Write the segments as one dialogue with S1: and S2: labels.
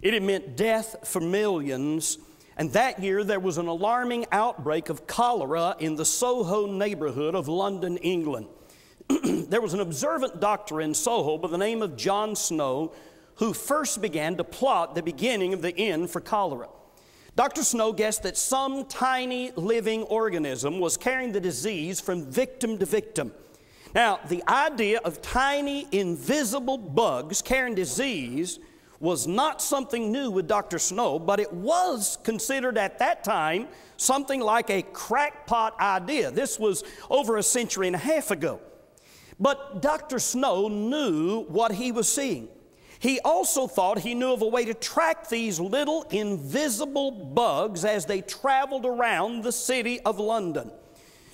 S1: It had meant death for millions. And that year there was an alarming outbreak of cholera in the Soho neighborhood of London, England. There was an observant doctor in Soho by the name of John Snow who first began to plot the beginning of the end for cholera. Dr. Snow guessed that some tiny living organism was carrying the disease from victim to victim. Now, the idea of tiny, invisible bugs carrying disease was not something new with Dr. Snow, but it was considered at that time something like a crackpot idea. This was over a century and a half ago. But Dr. Snow knew what he was seeing. He also thought he knew of a way to track these little invisible bugs as they traveled around the city of London.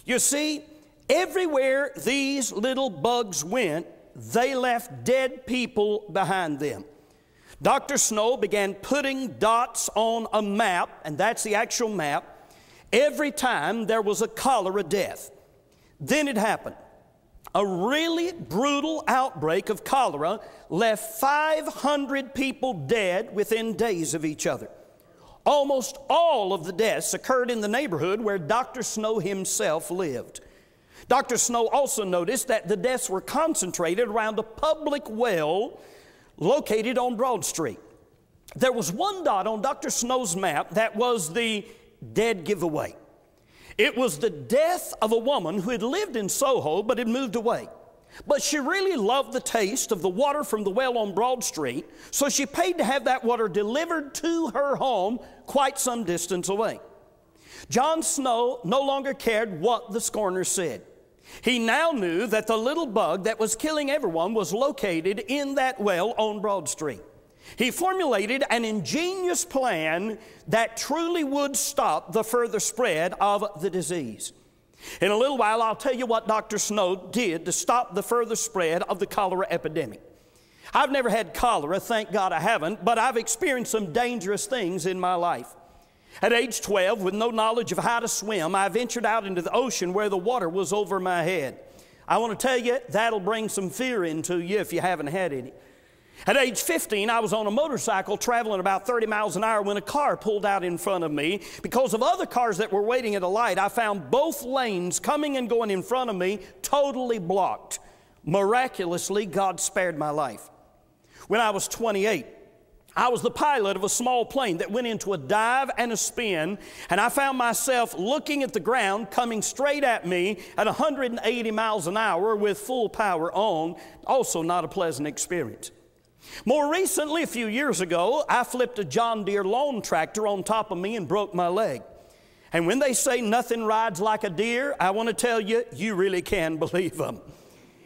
S1: You see, everywhere these little bugs went, they left dead people behind them. Dr. Snow began putting dots on a map, and that's the actual map, every time there was a cholera death. Then it happened. A really brutal outbreak of cholera left 500 people dead within days of each other. Almost all of the deaths occurred in the neighborhood where Dr. Snow himself lived. Dr. Snow also noticed that the deaths were concentrated around a public well located on Broad Street. There was one dot on Dr. Snow's map that was the dead giveaway. It was the death of a woman who had lived in Soho but had moved away. But she really loved the taste of the water from the well on Broad Street, so she paid to have that water delivered to her home quite some distance away. John Snow no longer cared what the scorners said. He now knew that the little bug that was killing everyone was located in that well on Broad Street. He formulated an ingenious plan that truly would stop the further spread of the disease. In a little while, I'll tell you what Dr. Snow did to stop the further spread of the cholera epidemic. I've never had cholera, thank God I haven't, but I've experienced some dangerous things in my life. At age 12, with no knowledge of how to swim, I ventured out into the ocean where the water was over my head. I want to tell you, that'll bring some fear into you if you haven't had any. At age 15, I was on a motorcycle traveling about 30 miles an hour when a car pulled out in front of me. Because of other cars that were waiting at a light, I found both lanes coming and going in front of me totally blocked. Miraculously, God spared my life. When I was 28, I was the pilot of a small plane that went into a dive and a spin, and I found myself looking at the ground coming straight at me at 180 miles an hour with full power on. Also not a pleasant experience. More recently, a few years ago, I flipped a John Deere lawn tractor on top of me and broke my leg. And when they say nothing rides like a deer, I want to tell you, you really can believe them.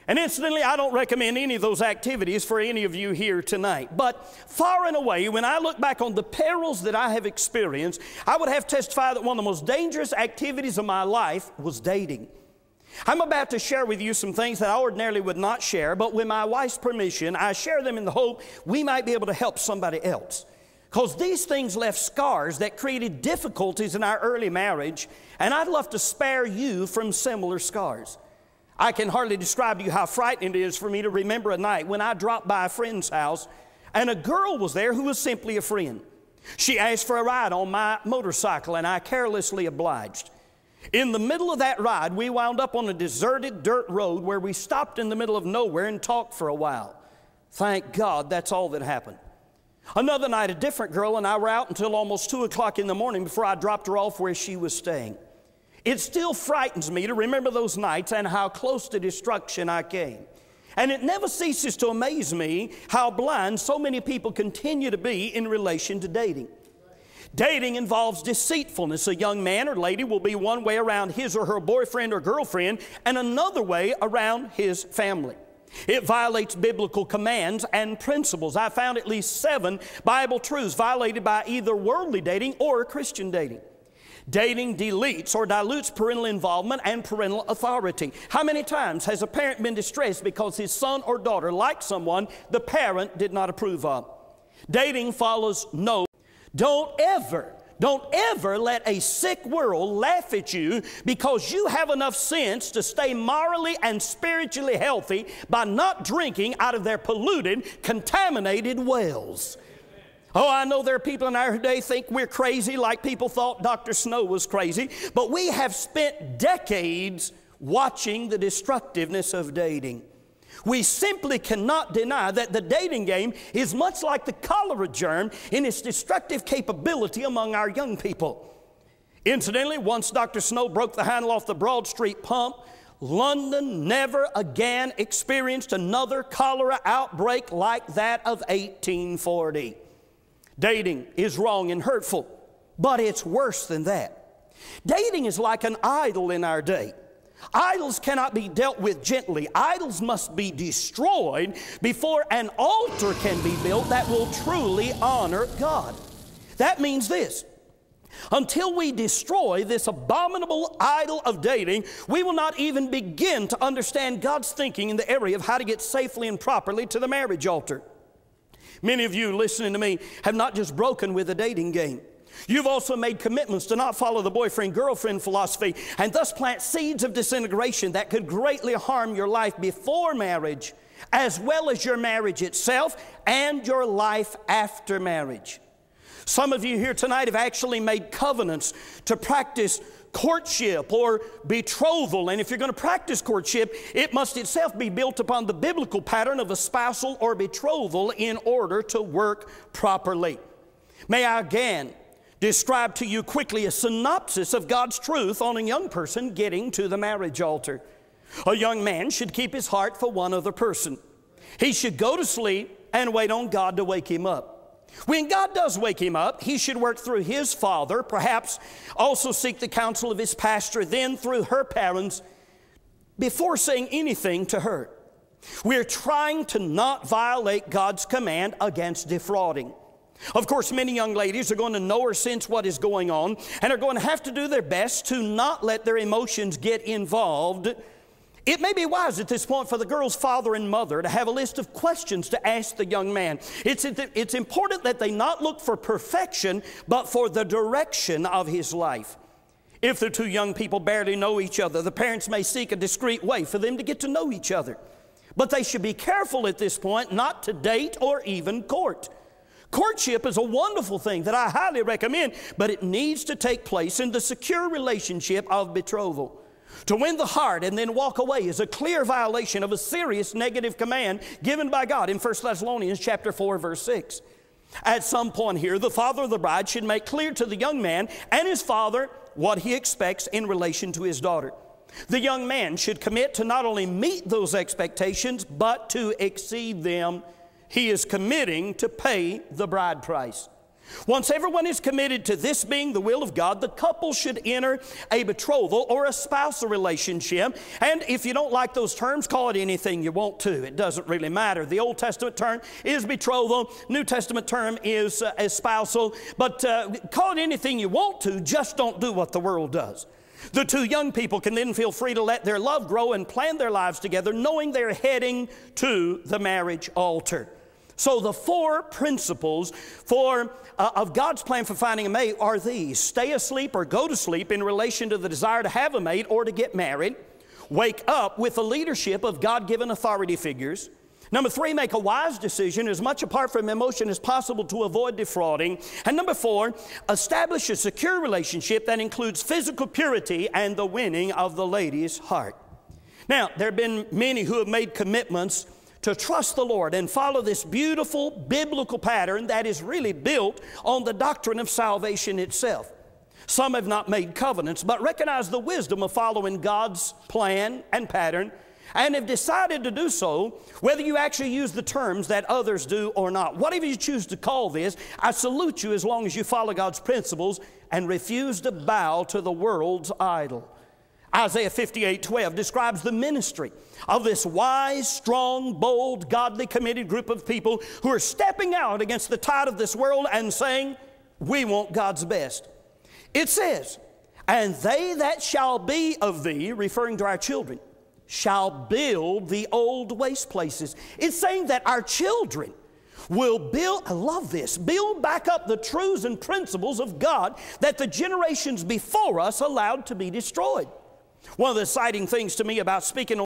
S1: And incidentally, I don't recommend any of those activities for any of you here tonight. But far and away, when I look back on the perils that I have experienced, I would have testified that one of the most dangerous activities of my life was dating. I'm about to share with you some things that I ordinarily would not share, but with my wife's permission, I share them in the hope we might be able to help somebody else. Because these things left scars that created difficulties in our early marriage, and I'd love to spare you from similar scars. I can hardly describe to you how frightening it is for me to remember a night when I dropped by a friend's house, and a girl was there who was simply a friend. She asked for a ride on my motorcycle, and I carelessly obliged. In the middle of that ride, we wound up on a deserted dirt road where we stopped in the middle of nowhere and talked for a while. Thank God that's all that happened. Another night, a different girl and I were out until almost 2 o'clock in the morning before I dropped her off where she was staying. It still frightens me to remember those nights and how close to destruction I came. And it never ceases to amaze me how blind so many people continue to be in relation to dating. Dating involves deceitfulness. A young man or lady will be one way around his or her boyfriend or girlfriend and another way around his family. It violates biblical commands and principles. I found at least 7 Bible truths violated by either worldly dating or Christian dating. Dating deletes or dilutes parental involvement and parental authority. How many times has a parent been distressed because his son or daughter liked someone the parent did not approve of? Dating follows no. Don't ever let a sick world laugh at you because you have enough sense to stay morally and spiritually healthy by not drinking out of their polluted, contaminated wells. Oh, I know there are people in our day think we're crazy like people thought Dr. Snow was crazy, but we have spent decades watching the destructiveness of dating. We simply cannot deny that the dating game is much like the cholera germ in its destructive capability among our young people. Incidentally, once Dr. Snow broke the handle off the Broad Street pump, London never again experienced another cholera outbreak like that of 1840. Dating is wrong and hurtful, but it's worse than that. Dating is like an idol in our day. Idols cannot be dealt with gently. Idols must be destroyed before an altar can be built that will truly honor God. That means this: until we destroy this abominable idol of dating, we will not even begin to understand God's thinking in the area of how to get safely and properly to the marriage altar. Many of you listening to me have not just broken with the dating game. You've also made commitments to not follow the boyfriend-girlfriend philosophy and thus plant seeds of disintegration that could greatly harm your life before marriage, as well as your marriage itself and your life after marriage. Some of you here tonight have actually made covenants to practice courtship or betrothal. And if you're going to practice courtship, it must itself be built upon the biblical pattern of a spousal or betrothal in order to work properly. May I again describe to you quickly a synopsis of God's truth on a young person getting to the marriage altar. A young man should keep his heart for one other person. He should go to sleep and wait on God to wake him up. When God does wake him up, he should work through his father, perhaps also seek the counsel of his pastor, then through her parents, before saying anything to her. We're trying to not violate God's command against defrauding. Of course, many young ladies are going to know or sense what is going on and are going to have to do their best to not let their emotions get involved. It may be wise at this point for the girl's father and mother to have a list of questions to ask the young man. It's important that they not look for perfection, but for the direction of his life. If the two young people barely know each other, the parents may seek a discreet way for them to get to know each other. But they should be careful at this point not to date or even court. Courtship is a wonderful thing that I highly recommend, but it needs to take place in the secure relationship of betrothal. To win the heart and then walk away is a clear violation of a serious negative command given by God in 1 Thessalonians chapter 4, verse 6. At some point here, the father of the bride should make clear to the young man and his father what he expects in relation to his daughter. The young man should commit to not only meet those expectations, but to exceed them. He is committing to pay the bride price. Once everyone is committed to this being the will of God, the couple should enter a betrothal or a spousal relationship. And if you don't like those terms, call it anything you want to. It doesn't really matter. The Old Testament term is betrothal. New Testament term is spousal. But call it anything you want to, just don't do what the world does. The two young people can then feel free to let their love grow and plan their lives together, knowing they're heading to the marriage altar. So the four principles of God's plan for finding a mate are these: stay asleep or go to sleep in relation to the desire to have a mate or to get married. Wake up with the leadership of God-given authority figures. Number 3, make a wise decision as much apart from emotion as possible to avoid defrauding. And number 4, establish a secure relationship that includes physical purity and the winning of the lady's heart. Now, there have been many who have made commitments to trust the Lord and follow this beautiful biblical pattern that is really built on the doctrine of salvation itself. Some have not made covenants, but recognize the wisdom of following God's plan and pattern and have decided to do so, whether you actually use the terms that others do or not. Whatever you choose to call this, I salute you as long as you follow God's principles and refuse to bow to the world's idol. Isaiah 58:12 describes the ministry of this wise, strong, bold, godly, committed group of people who are stepping out against the tide of this world and saying, we want God's best. It says, and they that shall be of thee, referring to our children, shall build the old waste places. It's saying that our children will build, I love this, build back up the truths and principles of God that the generations before us allowed to be destroyed. One of the exciting things to me about speaking